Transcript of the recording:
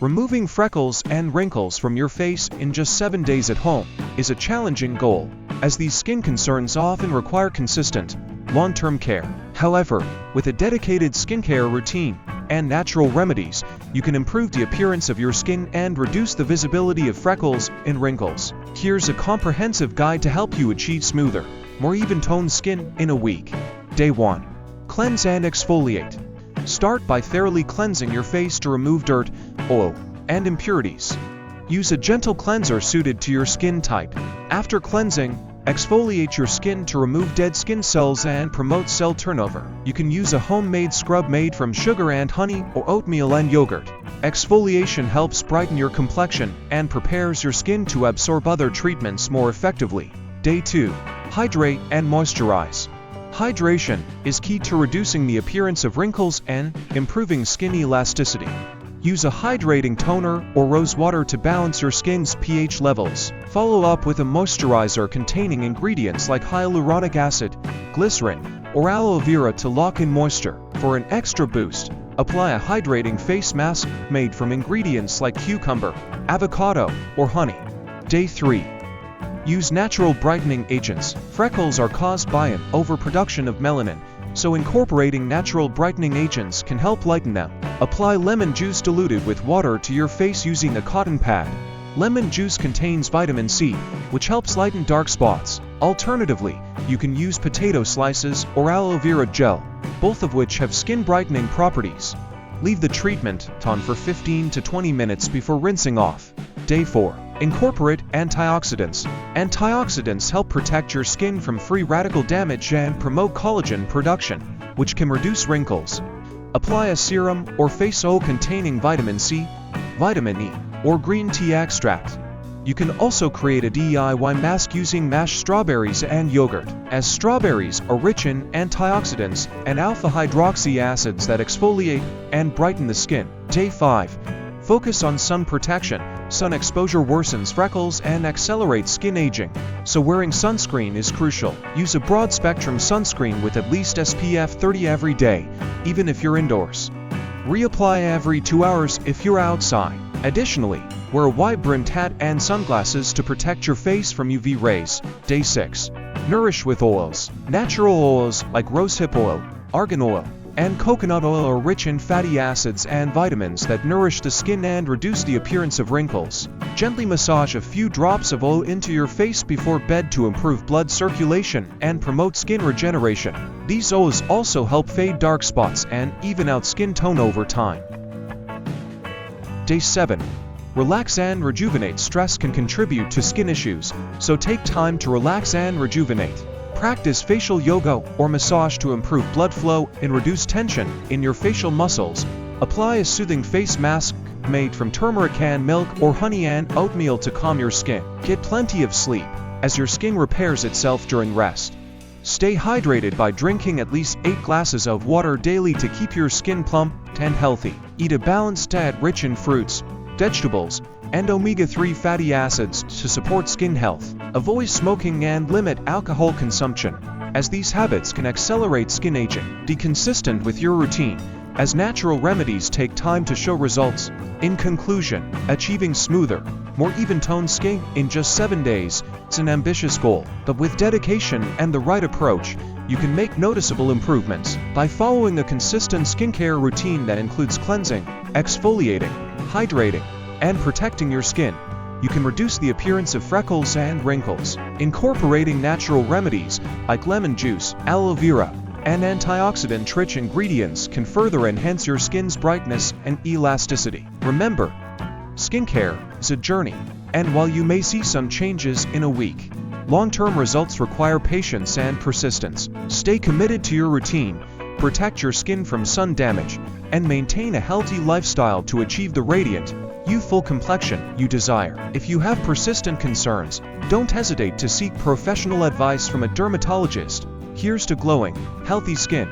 Removing freckles and wrinkles from your face in just 7 days at home is a challenging goal, as these skin concerns often require consistent, long-term care. However, with a dedicated skincare routine and natural remedies, you can improve the appearance of your skin and reduce the visibility of freckles and wrinkles. Here's a comprehensive guide to help you achieve smoother, more even-toned skin in a week. Day 1. Cleanse and exfoliate. Start by thoroughly cleansing your face to remove dirt, oil, and impurities. Use a gentle cleanser suited to your skin type. After cleansing, exfoliate your skin to remove dead skin cells and promote cell turnover. You can use a homemade scrub made from sugar and honey or oatmeal and yogurt. Exfoliation helps brighten your complexion and prepares your skin to absorb other treatments more effectively. Day 2. Hydrate and moisturize. Hydration is key to reducing the appearance of wrinkles and improving skin elasticity. Use a hydrating toner or rose water to balance your skin's pH levels. Follow up with a moisturizer containing ingredients like hyaluronic acid, glycerin, or aloe vera to lock in moisture. For an extra boost, apply a hydrating face mask made from ingredients like cucumber, avocado, or honey. Day 3. Use natural brightening agents. Freckles are caused by an overproduction of melanin, so incorporating natural brightening agents can help lighten them. Apply lemon juice diluted with water to your face using a cotton pad. Lemon juice contains vitamin C, which helps lighten dark spots. Alternatively, you can use potato slices or aloe vera gel, both of which have skin brightening properties. Leave the treatment on for 15 to 20 minutes before rinsing off. Day 4. Incorporate antioxidants. Antioxidants help protect your skin from free radical damage and promote collagen production, which can reduce wrinkles. Apply a serum or face oil containing vitamin C, vitamin E, or green tea extract. You can also create a DIY mask using mashed strawberries and yogurt, as strawberries are rich in antioxidants and alpha-hydroxy acids that exfoliate and brighten the skin. Day 5. Focus on sun protection. Sun exposure worsens freckles and accelerates skin aging, so wearing sunscreen is crucial. Use a broad-spectrum sunscreen with at least SPF 30 every day, even if you're indoors. Reapply every 2 hours if you're outside. Additionally, wear a wide-brimmed hat and sunglasses to protect your face from UV rays. Day 6. Nourish with oils. Natural oils like rosehip oil, argan oil, and coconut oil are rich in fatty acids and vitamins that nourish the skin and reduce the appearance of wrinkles. Gently massage a few drops of oil into your face before bed to improve blood circulation and promote skin regeneration. These oils also help fade dark spots and even out skin tone over time. Day 7. Relax and rejuvenate. Stress can contribute to skin issues, so take time to relax and rejuvenate. Practice facial yoga or massage to improve blood flow and reduce tension in your facial muscles. Apply a soothing face mask made from turmeric and milk or honey and oatmeal to calm your skin. Get plenty of sleep, as your skin repairs itself during rest. Stay hydrated by drinking at least 8 glasses of water daily to keep your skin plump and healthy. Eat a balanced diet rich in fruits, vegetables, and omega-3 fatty acids to support skin health. Avoid smoking and limit alcohol consumption, as these habits can accelerate skin aging. Be consistent with your routine, as natural remedies take time to show results. In conclusion, achieving smoother, more even-toned skin in just 7 days is an ambitious goal, but with dedication and the right approach, you can make noticeable improvements. By following a consistent skincare routine that includes cleansing, exfoliating, hydrating, and protecting your skin, you can reduce the appearance of freckles and wrinkles. Incorporating natural remedies like lemon juice, aloe vera, and antioxidant-rich ingredients can further enhance your skin's brightness and elasticity. Remember, skincare is a journey, and while you may see some changes in a week, long-term results require patience and persistence. Stay committed to your routine, protect your skin from sun damage, and maintain a healthy lifestyle to achieve the radiant, youthful complexion you desire. If you have persistent concerns, don't hesitate to seek professional advice from a dermatologist. Here's to glowing, healthy skin.